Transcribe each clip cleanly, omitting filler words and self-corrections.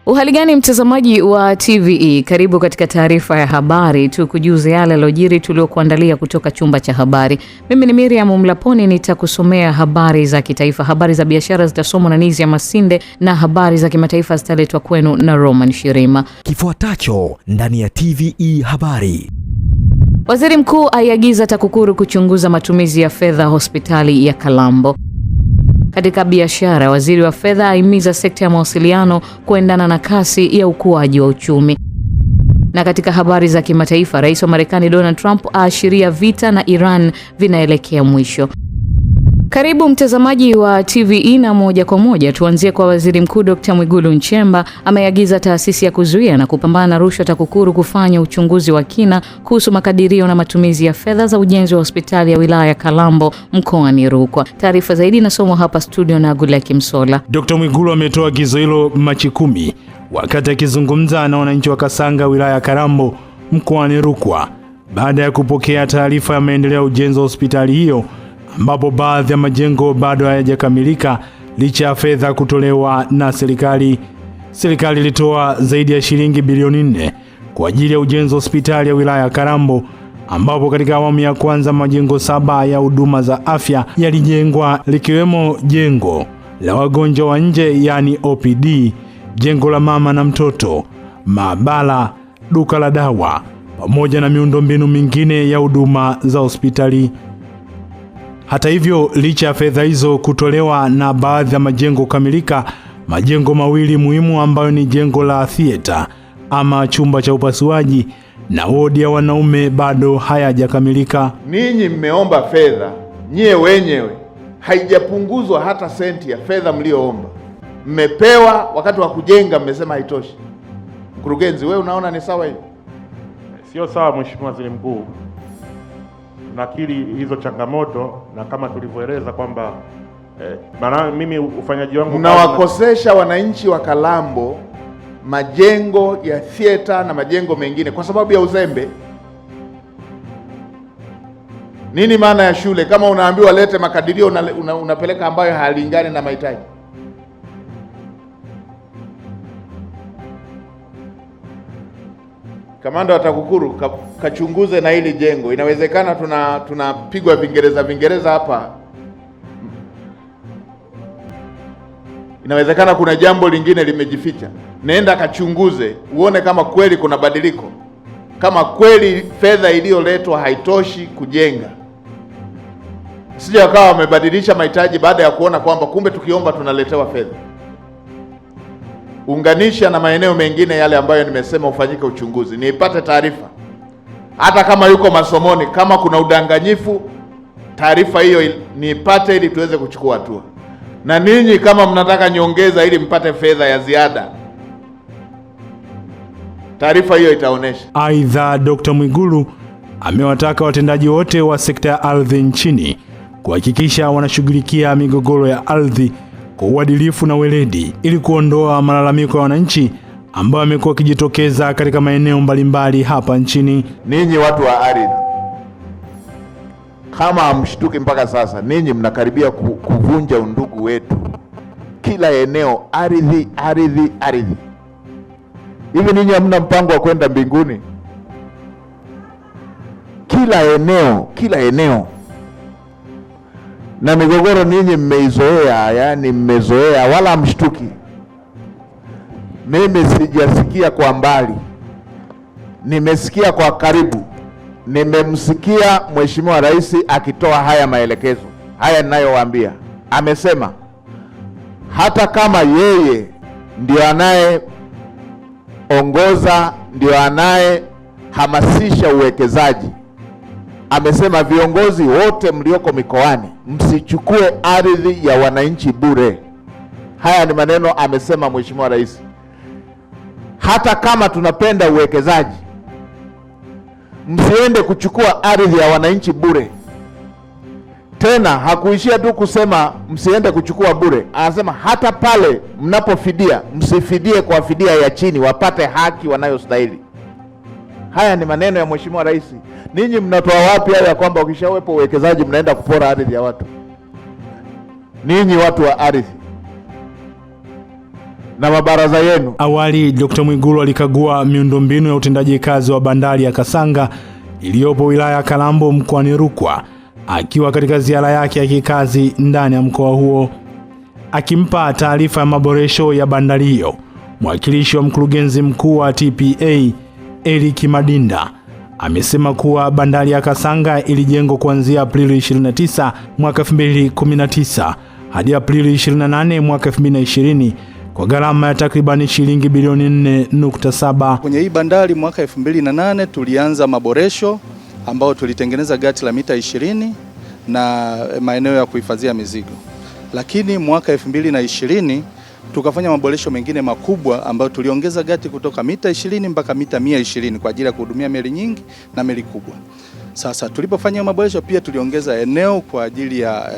Uhali gani mtazamaji wa TVE, karibu katika taarifa ya habari, tukujuze yale yaliyojiri tuliokuandalia kutoka chumba cha habari. Mimi ni Miriam Mlaponi, nitakusomea habari za kitaifa, habari za biashara zitasomwa na Nizia Masinde na habari za kimataifa zitaletwa kwenu na Roman Shirima. Kifuatacho ndani ya TVE habari. Waziri Mkuu aiagiza TAKUKURU kuchunguza matumizi ya fedha hospitali ya Kalambo. Katika biashara, waziri wa fedha ahimiza sekta ya mawasiliano kuendana na kasi ya ukuaji wa uchumi. Na katika habari za kimataifa, Rais wa Marekani Donald Trump aashiria vita na Iran vinaelekea mwisho. Karibu mtazamaji wa TVE na moja kwa moja tuanzie kwa Waziri Mkuu Dr. Mwigulu Nchemba ameagiza taasisi ya kuzuia na kupambana na rushwa TAKUKURU kufanya uchunguzi wa kina kuhusu makadirio na matumizi ya fedha za ujenzi wa hospitali ya wilaya ya Kalambo mkoani Rukwa. Taarifa zaidi inasomwa hapa studio na Gulaki Msola. Dr. Mwigulu ametoa agizo hilo Machi 10 wakati akizungumza na wananchi wa Kasanga wilaya ya Kalambo mkoani Rukwa baada ya kupokea taarifa ya maendeleo ya ujenzi wa hospitali hiyo, ambapo baadhi ya majengo bado hayajakamilika licha ya fedha kutolewa na serikali. Serikali ilitoa zaidi ya shilingi bilioni 4 kwa ajili ya ujenzi wa hospitali ya wilaya ya Kalambo, ambapo katika awamu ya kwanza majengo 7 ya huduma za afya yalijengwa, likiwemo jengo la wagonjwa wa nje yani OPD, jengo la mama na mtoto, maabara, duka la dawa pamoja na miundombinu mingine ya huduma za hospitali. Hata hivyo, licha ya fedha hizo kutolewa na baadhi ya majengo kukamilika, majengo mawili muhimu ambayo ni jengo la theater ama chumba cha upasuaji na wodi ya wanaume bado hayajakamilika. Ninyi mmeomba fedha, nyie wenyewe haijapunguzwa hata senti ya fedha mlioomba. Mmepewa, wakati wa kujenga mmesema haitoshi. Mkurugenzi, wewe unaona ni sawa hiyo? Sio sawa Mheshimiwa Waziri Mkuu. Nakiri hizo changamoto na kama tulivyoeleza kwamba mimi ufanyaji wangu mnawakosesha wananchi wa Kalambo majengo ya theater na majengo mengine kwa sababu ya uzembe. Nini maana ya shule kama unaambiwa lete makadirio unapeleka ambayo hayalingani na mahitaji? Kamanda wa TAKUKURU kachunguze na hili jengo. Inawezekana tunapigwa Vingereza hapa. Inawezekana kuna jambo lingine limejificha. Nenda kachunguze uone kama kweli kuna badiliko. Kama kweli fedha iliyoletwa haitoshi kujenga. Sije wakawa wamebadilisha mahitaji baada ya kuona kwamba kumbe tukiomba tunaletewa fedha. Unganisha na maeneo mengine yale ambayo nimesema ufanyike uchunguzi. Nipate taarifa. Hata kama yuko masomoni, kama kuna udanganyifu, taarifa hiyo nipate ili tuweze kuchukua hatua. Na ninyi kama mnataka nyongeza ili mpate fedha ya ziada, taarifa hiyo itaonesha. Aidha, Dr. Mwigulu amewataka watendaji wote wa sekta ya ardhi nchini kuhakikisha wanashughulikia migogoro ya ardhi kwa uadilifu na weledi ili kuondoa malalamiko ya wananchi ambao wamekuwa wakijitokeza katika maeneo mbalimbali hapa nchini. Ninyi watu wa ardhi, kama hamshtuki mpaka sasa, ninyi mnakaribia kuvunja undugu wetu. Kila eneo ardhi, ardhi, ardhi. Hivi ninyi hamna mpango wa kwenda mbinguni? Kila eneo. Na migogoro ninyi mmeizoea, yani mmezoea, wala mshtuki. Mimi sijasikia kwa mbali, nimesikia kwa karibu. Nimemsikia Mheshimiwa Rais akitoa haya maelekezo. Haya ninayowaambia, amesema hata kama yeye ndio anayeongoza, ndio anayehamasisha uwekezaji, amesema viongozi wote mlioko mikoani msichukue ardhi ya wananchi bure. Haya ni maneno amesema Mheshimiwa Rais. Hata kama tunapenda uwekezaji, msiende kuchukua ardhi ya wananchi bure. Tena hakuishia tu kusema msiende kuchukua bure, anasema hata pale mnapofidia msifidie kwa fidia ya chini, wapate haki wanayostahili. Haya ni maneno ya Mheshimiwa Rais. Ninyi mnatoa wapi haya kwamba ukishawepo uwekezaji mnaenda kupora ardhi ya watu? Ninyi watu wa ardhi, na mabaraza yenu. Awali Dr. Mwigulu alikagua miundombinu ya utendaji kazi wa bandari ya Kasanga iliyopo wilaya ya Kalambo mkoani Rukwa, akiwa katika ziara yake ya kikazi ndani ya mkoa huo. Akimpa taarifa ya maboresho ya bandari hiyo, mwakilishi wa mkurugenzi mkuu wa TPA Eric Madinda amesema kuwa bandari ya Kasanga ilijengwa kuanzia Aprili 29 mwaka 2019 hadi Aprili 28 mwaka 2020 kwa gharama ya takribani shilingi bilioni 4.7. Kwenye hii bandari mwaka 2008 tulianza maboresho ambao tulitengeneza gati la mita 20 na maeneo ya kuhifadhia mizigo. Lakini mwaka 2020 tukafanya maboresho mengine makubwa ambayo tuliongeza gati kutoka mita 20 mpaka mita 120 kwa ajili ya kuhudumia meli nyingi na meli kubwa. Sasa tulipofanya maboresho pia tuliongeza eneo kwa ajili ya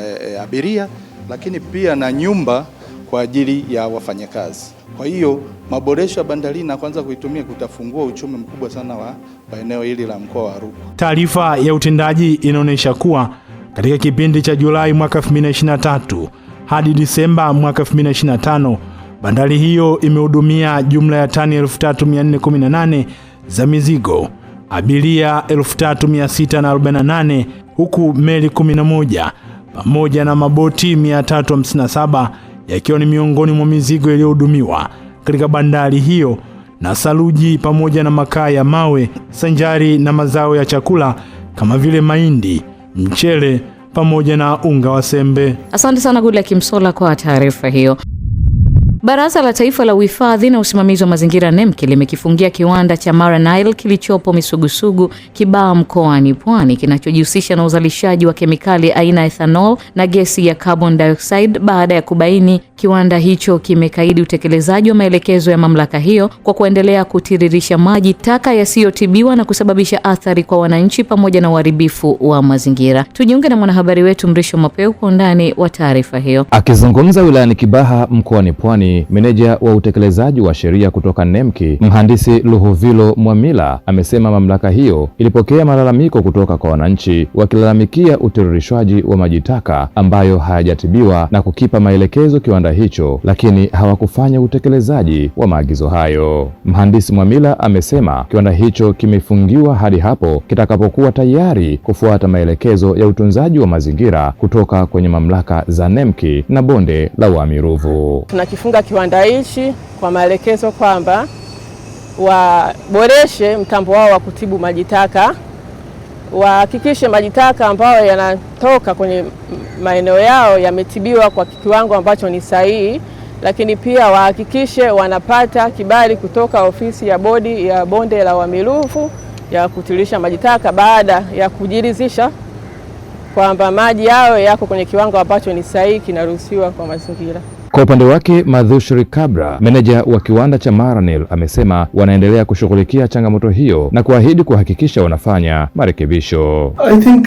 abiria, lakini pia na nyumba kwa ajili ya wafanyakazi. Kwa hiyo maboresho ya bandari na kwanza kuitumia kutafungua uchumi mkubwa sana wa eneo hili la mkoa wa Rukwa. Taarifa ya utendaji inaonyesha kuwa katika kipindi cha Julai mwaka 2023 hadi Disemba mwaka 2025, bandari hiyo imehudumia jumla ya tani 3418 za mizigo, abiria 3648, huku meli 11 pamoja na maboti 357 yakiwa ni miongoni mwa mizigo iliyohudumiwa katika bandari hiyo, na saruji pamoja na makaa ya mawe sanjari na mazao ya chakula kama vile mahindi, mchele pamoja na unga wa sembe. Asante sana Goodluck Msolla kwa taarifa hiyo. Baraza la Taifa la Uhifadhi na Usimamizi wa Mazingira NEMC limekifungia kiwanda cha Mara Nile kilichopo Misugusugu, Kibaha mkoani Pwani kinachojihusisha na uzalishaji wa kemikali aina ya ethanol na gesi ya carbon dioxide baada ya kubaini kiwanda hicho kimekaidi utekelezaji wa maelekezo ya mamlaka hiyo kwa kuendelea kutiririsha maji taka yasiyotibiwa na kusababisha athari kwa wananchi pamoja na uharibifu wa mazingira. Tujiunge na mwanahabari wetu Mrisho Mapeo kwa undani wa taarifa hiyo. Akizungumza wilayani Kibaha mkoani Pwani, meneja wa utekelezaji wa sheria kutoka NEMC, Mhandisi Luhuvilo Mwamila, amesema mamlaka hiyo ilipokea malalamiko kutoka kwa wananchi wakilalamikia utiririshwaji wa maji taka ambayo hayajatibiwa na kukipa maelekezo kiwanda hicho, lakini hawakufanya utekelezaji wa maagizo hayo. Mhandisi Mwamila amesema kiwanda hicho kimefungiwa hadi hapo kitakapokuwa tayari kufuata maelekezo ya utunzaji wa mazingira kutoka kwenye mamlaka za NEMC na bonde la Wami Ruvu. Tunakifunga kiwanda hichi kwa maelekezo kwamba waboreshe mtambo wao wa kutibu maji taka, wahakikishe maji taka ambayo yanatoka kwenye maeneo yao yametibiwa kwa kiwango ambacho ni sahihi, lakini pia wahakikishe wanapata kibali kutoka ofisi ya bodi ya bonde la Wami Ruvu ya kutiririsha maji taka baada ya kujiridhisha kwamba maji yao yako kwenye kiwango ambacho ni sahihi kinaruhusiwa kwa mazingira. Kwa upande wake, Madhushri Kabra, meneja wa kiwanda cha Mara Nile, amesema wanaendelea kushughulikia changamoto hiyo na kuahidi kuhakikisha wanafanya marekebisho. I think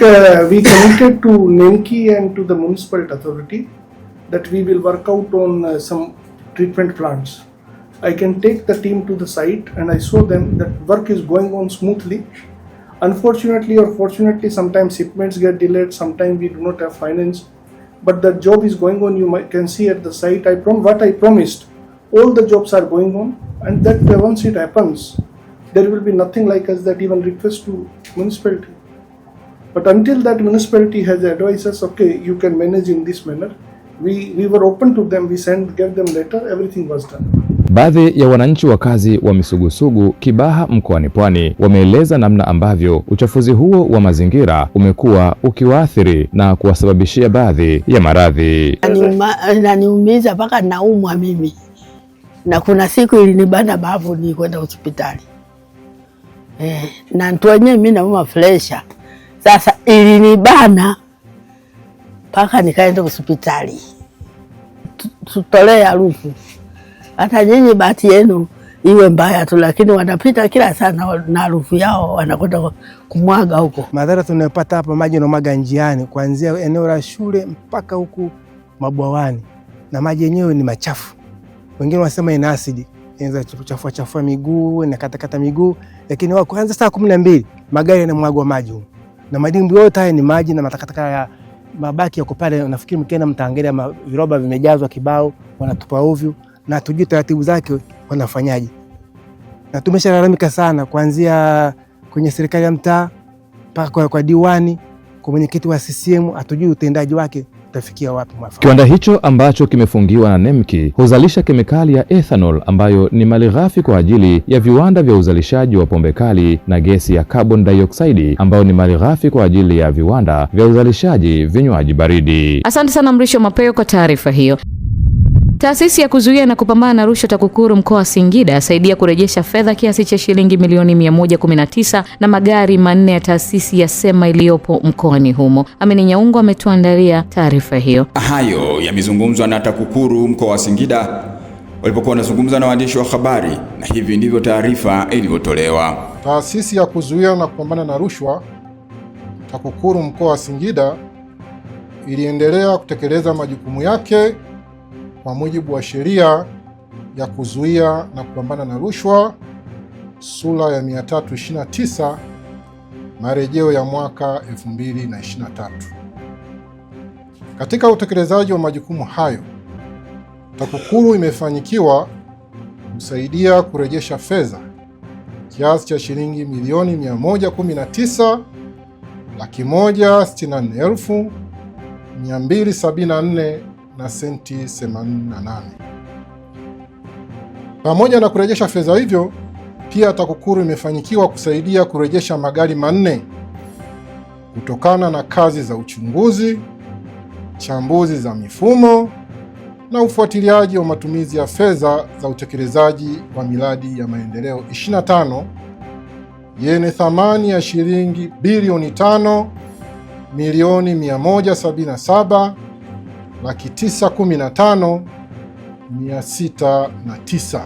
we committed to NEMC and to the municipal authority that we will work out on some treatment plants. I can take the team to the site and I saw them that work is going on smoothly. Unfortunately or fortunately, sometimes shipments get delayed, sometimes we do not have finance. But the job is going on. You can see at the site. What I promised, all the jobs are going on, and that once it happens, there will be nothing like us that even request to municipality. But until that municipality has advised us, okay, you can manage in this manner, we were open to them. We gave them letter. Everything was done. Baadhi ya wananchi wakazi wa Misugusugu, Kibaha mkoani Pwani wameeleza namna ambavyo uchafuzi huo wa mazingira umekuwa ukiwaathiri na kuwasababishia baadhi ya maradhi. Inaniumiza mpaka naumwa mimi. Na kuna siku ilinibana bavu ni kwenda hospitali. Na mtu wenyewe mimi nauma pressure. Sasa ilinibana mpaka nikaenda hospitali. Tutolee harufu. Hata nyinyi bahati yenu iwe mbaya tu, lakini wanapita kila sana na harufu yao wanakwenda kumwaga huko. Madhara tunayopata hapa, maji yanamwaga njiani kuanzia eneo la shule mpaka huku mabwawani, na maji yenyewe ni machafu. Wengine wanasema ina asidi, inaweza kuchafua miguu na katakata miguu, lakini wao kuanza saa 12 magari yanamwagwa maji huko. Na madimbwi yote haya ni maji na matakataka ya mabaki yako pale. Nafikiri mkienda mtaangalia viroba vimejazwa kibao, wanatupa ovyo. na tujue taratibu zake wanafanyaje. Na tumeshalalamika sana kuanzia kwenye serikali ya mtaa mpaka kwa diwani, kwa mwenyekiti wa CCM, hatujui utendaji wake utafikia wapi mwafaka. Kiwanda hicho ambacho kimefungiwa na NEMC huzalisha kemikali ya ethanol ambayo ni malighafi kwa ajili ya viwanda vya uzalishaji wa pombe kali na gesi ya carbon dioxide ambayo ni malighafi kwa ajili ya viwanda vya uzalishaji vinywaji baridi. Asante sana Mrisho Mapeo kwa taarifa hiyo. Taasisi ya kuzuia na kupambana na rushwa TAKUKURU mkoa wa Singida asaidia kurejesha fedha kiasi cha shilingi milioni 119 na magari 4 ya taasisi ya SEMA iliyopo mkoani humo. Amini Nyaungo ametuandalia taarifa hiyo. Hayo yamezungumzwa na TAKUKURU mkoa wa Singida walipokuwa wanazungumza na waandishi wa habari, na hivi ndivyo taarifa ilivyotolewa. Taasisi ya kuzuia na kupambana na rushwa TAKUKURU mkoa wa Singida iliendelea kutekeleza majukumu yake kwa mujibu wa sheria ya kuzuia na kupambana na rushwa sura ya 329 marejeo ya mwaka 2023. Katika utekelezaji wa majukumu hayo, TAKUKURU imefanikiwa kusaidia kurejesha fedha kiasi cha shilingi milioni 119,164,274 na senti 88. Pamoja na kurejesha fedha hivyo, pia TAKUKURU imefanikiwa kusaidia kurejesha magari 4 kutokana na kazi za uchunguzi, chambuzi za mifumo na ufuatiliaji wa matumizi ya fedha za utekelezaji wa miradi ya maendeleo 25 yenye thamani ya shilingi bilioni 5,177,915,609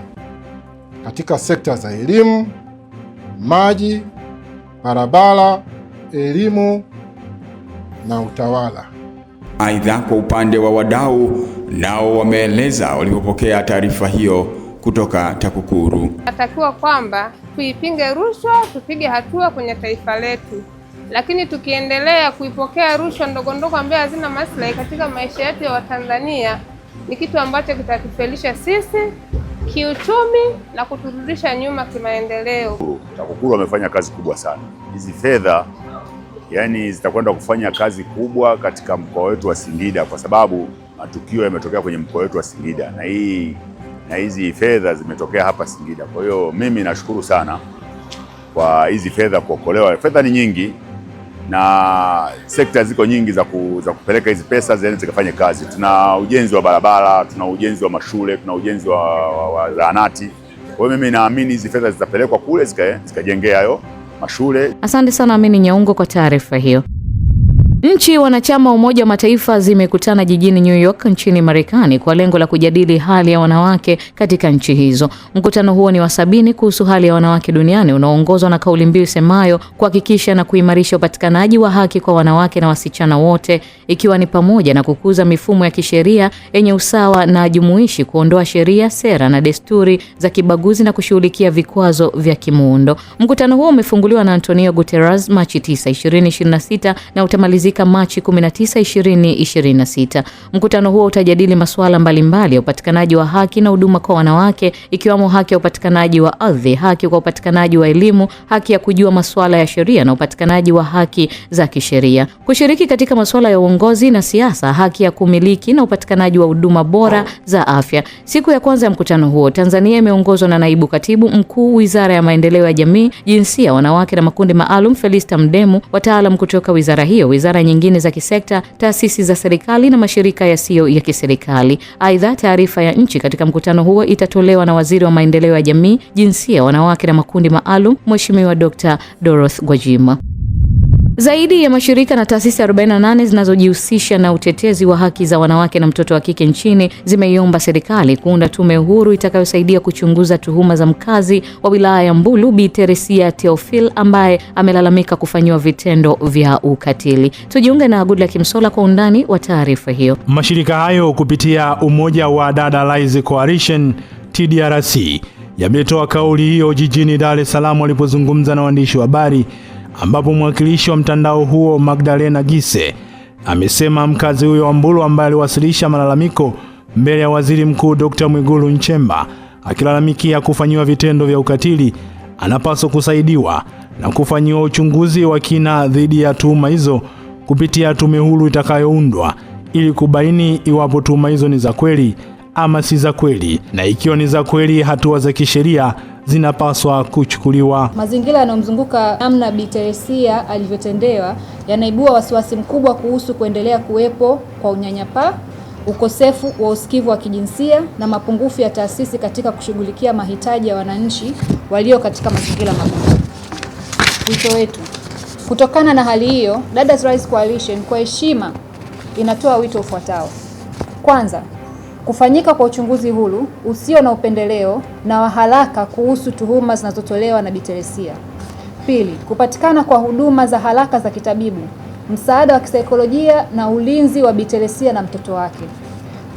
katika sekta za elimu, maji, barabara, elimu na utawala. Aidha, kwa upande wa wadau nao wameeleza walipopokea taarifa hiyo kutoka TAKUKURU. Natakiwa kwamba tuipinge rushwa, tupige hatua kwenye taifa letu, lakini tukiendelea kuipokea rushwa ndogo ndogo ambayo hazina maslahi katika maisha yetu ya Watanzania, ni kitu ambacho kitatufelisha sisi kiuchumi na kuturudisha nyuma kimaendeleo. TAKUKURU wamefanya kazi kubwa sana. Hizi fedha zitakwenda kufanya kazi kubwa katika mkoa wetu wa Singida, kwa sababu matukio yametokea kwenye mkoa wetu wa Singida na hizi fedha zimetokea hapa Singida. Kwa hiyo mimi nashukuru sana kwa hizi fedha kuokolewa. Fedha ni nyingi na sekta ziko nyingi za kupeleka hizi pesa zikafanye kazi. Tuna ujenzi wa barabara, tuna ujenzi wa mashule, tuna ujenzi wa zahanati. Kwa hiyo mimi naamini hizi fedha zitapelekwa kule zikajengea hayo mashule. Asante sana Amini Nyaungo kwa taarifa hiyo. Nchi wanachama wa Umoja wa Mataifa zimekutana jijini New York nchini Marekani kwa lengo la kujadili hali ya wanawake katika nchi hizo. Mkutano huo ni wa 70 kuhusu hali ya wanawake duniani unaoongozwa na kauli mbiu semayo kuhakikisha na kuimarisha upatikanaji wa haki kwa wanawake na wasichana wote, ikiwa ni pamoja na kukuza mifumo ya kisheria yenye usawa na jumuishi, kuondoa sheria, sera na desturi za kibaguzi na kushughulikia vikwazo vya kimuundo. Mkutano huo umefunguliwa na Antonio Guterres Machi 9, 2026 na utamalizika Machi 19, 2026. Mkutano huo utajadili masuala mbalimbali ya upatikanaji wa haki na huduma kwa wanawake, ikiwemo haki ya upatikanaji wa ardhi, haki kwa upatikanaji wa elimu, haki ya kujua masuala ya sheria na upatikanaji wa haki za kisheria, kushiriki katika masuala ya uongozi na siasa, haki ya kumiliki na upatikanaji wa huduma bora za afya. Siku ya kwanza ya mkutano huo, Tanzania imeongozwa na Naibu Katibu Mkuu Wizara ya Maendeleo ya Jamii, Jinsia, Wanawake na Makundi Maalum, Felista Mdemu, wataalamu kutoka wizara hiyo, wizara nyingine za kisekta, taasisi za serikali na mashirika yasiyo ya kiserikali. Aidha, taarifa ya nchi katika mkutano huo itatolewa na Waziri wa Maendeleo ya Jamii, Jinsia, Wanawake na Makundi Maalum, Mheshimiwa Dr. Dorothy Gwajima. Zaidi ya mashirika na taasisi 48 zinazojihusisha na utetezi wa haki za wanawake na mtoto wa kike nchini zimeiomba serikali kuunda tume huru itakayosaidia kuchunguza tuhuma za mkazi wa wilaya ya Mbulu Bi Teresia Theophil ambaye amelalamika kufanyiwa vitendo vya ukatili. Tujiunge na Goodluck Msola kwa undani wa taarifa hiyo. Mashirika hayo kupitia Umoja wa Dada Rise Coalition TDRC yametoa kauli hiyo jijini Dar es Salaam walipozungumza na waandishi wa habari, ambapo mwakilishi wa mtandao huo Magdalena Gise amesema mkazi huyo wa Mbulu ambaye aliwasilisha malalamiko mbele ya Waziri Mkuu Dr. Mwigulu Nchemba akilalamikia kufanyiwa vitendo vya ukatili, anapaswa kusaidiwa na kufanyiwa uchunguzi wa kina dhidi ya tuhuma hizo kupitia tume huru itakayoundwa ili kubaini iwapo tuhuma hizo ni za kweli ama si za kweli, na ikiwa ni za kweli hatua za kisheria zinapaswa kuchukuliwa. Mazingira yanayomzunguka namna Bi Teresia alivyotendewa yanaibua wasiwasi mkubwa kuhusu kuendelea kuwepo kwa unyanyapaa, ukosefu wa usikivu wa kijinsia na mapungufu ya taasisi katika kushughulikia mahitaji ya wananchi walio katika mazingira magumu. Wito wetu. Kutokana na hali hiyo, Dadas Rise Coalition kwa heshima inatoa wito ufuatao. Kwanza, kufanyika kwa uchunguzi huru, usio na upendeleo na wa haraka kuhusu tuhuma zinazotolewa na Bi Teresia. Pili, kupatikana kwa huduma za haraka za kitabibu, msaada wa kisaikolojia na ulinzi wa Bi Teresia na mtoto wake.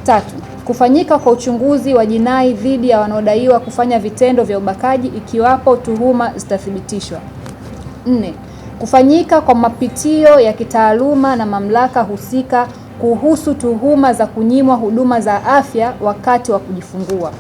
Tatu, kufanyika kwa uchunguzi wa jinai dhidi ya wanaodaiwa kufanya vitendo vya ubakaji ikiwapo tuhuma zitathibitishwa. 4, kufanyika kwa mapitio ya kitaaluma na mamlaka husika kuhusu tuhuma za kunyimwa huduma za afya wakati wa kujifungua.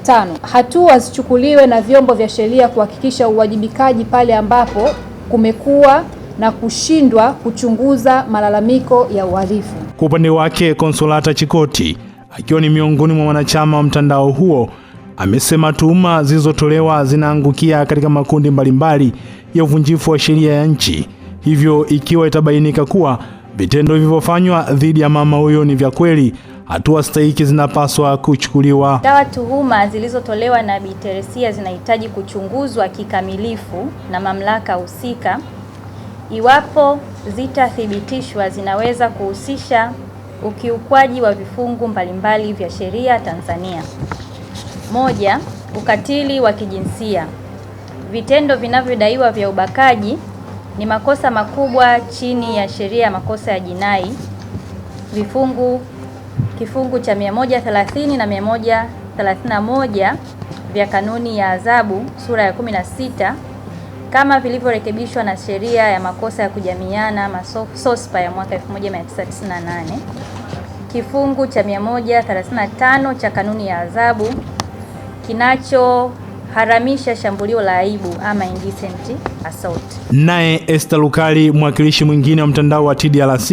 5, hatua zichukuliwe na vyombo vya sheria kuhakikisha uwajibikaji pale ambapo kumekuwa na kushindwa kuchunguza malalamiko ya uhalifu. Kwa upande wake, Consolata Chikoti akiwa ni miongoni mwa wanachama wa mtandao huo amesema tuhuma zilizotolewa zinaangukia katika makundi mbalimbali ya uvunjifu wa sheria ya nchi. Hivyo ikiwa itabainika kuwa vitendo vilivyofanywa dhidi ya mama huyo ni vya kweli, hatua stahiki zinapaswa kuchukuliwa. Dawa tuhuma zilizotolewa na Bi Teresia zinahitaji kuchunguzwa kikamilifu na mamlaka husika. Iwapo zitathibitishwa, zinaweza kuhusisha ukiukwaji wa vifungu mbalimbali vya sheria Tanzania. 1. Ukatili wa kijinsia. Vitendo vinavyodaiwa vya ubakaji ni makosa makubwa chini ya sheria ya makosa ya jinai. Kifungu cha 130 na 131 vya kanuni ya adhabu sura ya 16 kama vilivyorekebishwa na sheria ya makosa ya kujamiana SOSPA ya mwaka 1998. Kifungu cha 135 cha kanuni ya adhabu kinachoharamisha shambulio la aibu ama indecent assault. Naye Esther Lukali, mwakilishi mwingine wa mtandao wa TDRC,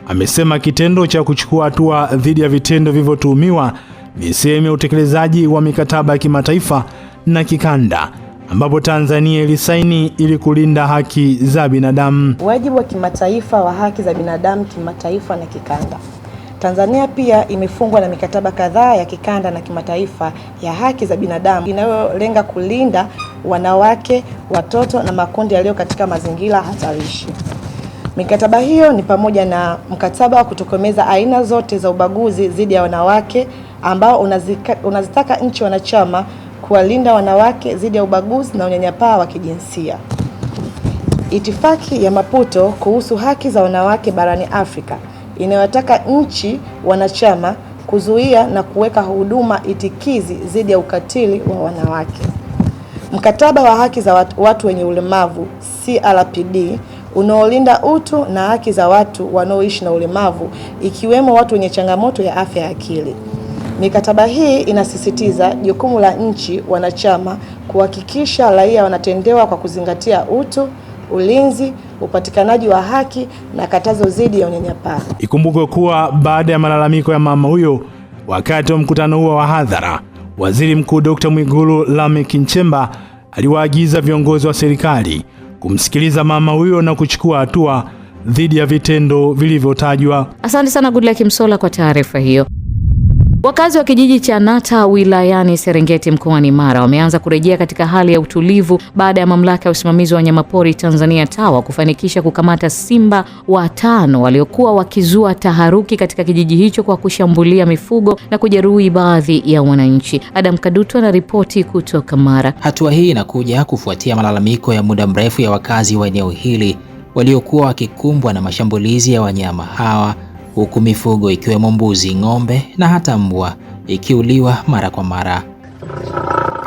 amesema kitendo cha kuchukua hatua dhidi ya vitendo vilivyotuhumiwa ni sehemu ya utekelezaji wa mikataba ya kimataifa na kikanda ambapo Tanzania ilisaini ili kulinda haki za binadamu. Wajibu wa kimataifa wa haki za binadamu kimataifa na kikanda. Tanzania pia imefungwa na mikataba kadhaa ya kikanda na kimataifa ya haki za binadamu inayolenga kulinda wanawake, watoto na makundi yaliyo katika mazingira hatarishi. Mikataba hiyo ni pamoja na mkataba wa kutokomeza aina zote za ubaguzi dhidi ya wanawake ambao unazitaka nchi wanachama kuwalinda wanawake dhidi ya ubaguzi na unyanyapaa wa kijinsia. Itifaki ya Maputo kuhusu haki za wanawake barani Afrika inayotaka nchi wanachama kuzuia na kuweka huduma itikizi dhidi ya ukatili wa wanawake. Mkataba wa haki za watu wenye ulemavu CRPD unaolinda utu na haki za watu wanaoishi na ulemavu ikiwemo watu wenye changamoto ya afya ya akili. Mikataba hii inasisitiza jukumu la nchi wanachama kuhakikisha raia wanatendewa kwa kuzingatia utu, ulinzi, upatikanaji wa haki na katazo dhidi ya unyanyapaa. Ikumbukwe kuwa baada ya malalamiko ya mama huyo wakati wa mkutano huo wa hadhara, Waziri Mkuu Dr. Mwigulu Lameck Nchemba aliwaagiza viongozi wa serikali kumsikiliza mama huyo na kuchukua hatua dhidi ya vitendo vilivyotajwa. Asante sana Goodluck Msolla kwa taarifa hiyo. Wakazi wa kijiji cha Nata wilayani Serengeti mkoani Mara wameanza kurejea katika hali ya utulivu baada ya mamlaka ya usimamizi wa wanyamapori Tanzania TAWA kufanikisha kukamata simba 5 waliokuwa wakizua taharuki katika kijiji hicho kwa kushambulia mifugo na kujeruhi baadhi ya wananchi. Adam Kadutu anaripoti kutoka Mara. Hatua hii inakuja kufuatia malalamiko ya muda mrefu ya wakazi wa eneo hili waliokuwa wakikumbwa na mashambulizi ya wanyama hawa, huku mifugo ikiwemo mbuzi, ng'ombe na hata mbwa ikiuliwa mara kwa mara.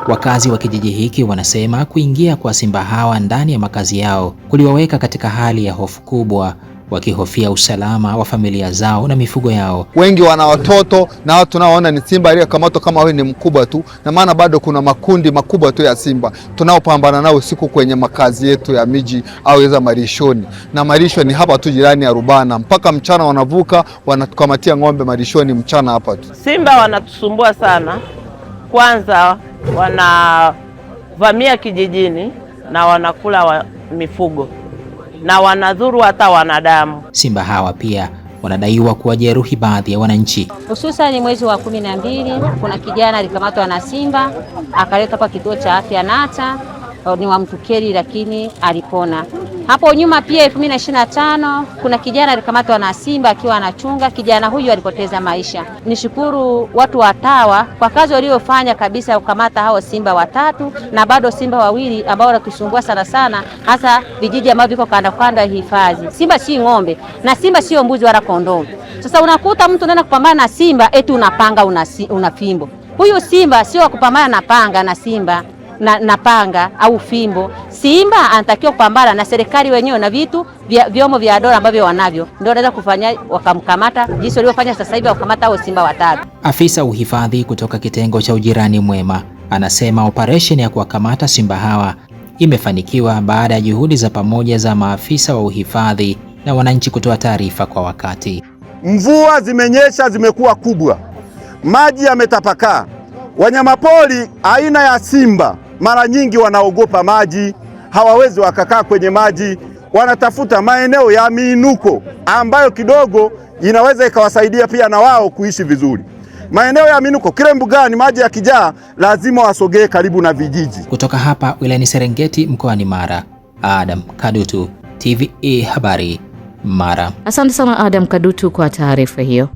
Wakazi wa kijiji hiki wanasema kuingia kwa simba hawa ndani ya makazi yao kuliwaweka katika hali ya hofu kubwa, wakihofia usalama wa familia zao na mifugo yao. Wengi wana watoto na watu tunaoona ni simba aliyekamatwa kama wewe ni mkubwa tu, na maana bado kuna makundi makubwa tu ya simba tunaopambana nao usiku kwenye makazi yetu ya miji au za marishoni. Na marisho ni hapa tu jirani ya Rubana, mpaka mchana wanavuka wanatukamatia ng'ombe marishoni mchana hapa tu. Simba wanatusumbua sana. Kwanza wanavamia kijijini na wanakula mifugo na wanadhuru hata wanadamu. Simba hawa pia wanadaiwa kuwajeruhi baadhi ya wananchi. Hususan mwezi wa 12 kuna kijana alikamatwa na simba akaletwa kwa kituo cha afya Nata, ni wa Mtukeri lakini alipona. Hapo nyuma pia 2025 kuna kijana alikamatwa na simba akiwa anachunga, kijana huyu alipoteza maisha. Nishukuru watu wa TAWA kwa kazi waliofanya kabisa kukamata hao simba 3 na bado simba 2 ambao wanatusumbua sana sana, hasa vijiji ambavyo viko kanda kanda ya hifadhi. Simba si ng'ombe na simba sio mbuzi wala kondoo. Sasa unakuta mtu anaenda kupambana na simba eti unapanga una fimbo. Huyu simba sio kupambana na panga na simba na panga au fimbo. Simba anatakiwa kupambana na serikali wenyewe na vitu vyombo vya dola ambavyo wanavyo, ndio wanaweza kufanya wakamkamata jinsi waliofanya sasa hivi wakamata hao simba 3. Afisa uhifadhi kutoka kitengo cha Ujirani Mwema anasema operesheni ya kuwakamata simba hawa imefanikiwa baada ya juhudi za pamoja za maafisa wa uhifadhi na wananchi kutoa taarifa kwa wakati. Mvua zimenyesha, zimekuwa kubwa, maji yametapakaa. Wanyamapori aina ya simba mara nyingi wanaogopa maji, hawawezi wakakaa kwenye maji, wanatafuta maeneo ya miinuko ambayo kidogo inaweza ikawasaidia pia na wao kuishi vizuri. Maeneo ya miinuko, kile mbugani maji yakijaa lazima wasogee karibu na vijiji. Kutoka hapa wilayani Serengeti mkoani Mara, Adam Kadutu, TVE Habari, Mara. Asante sana Adam Kadutu kwa taarifa hiyo.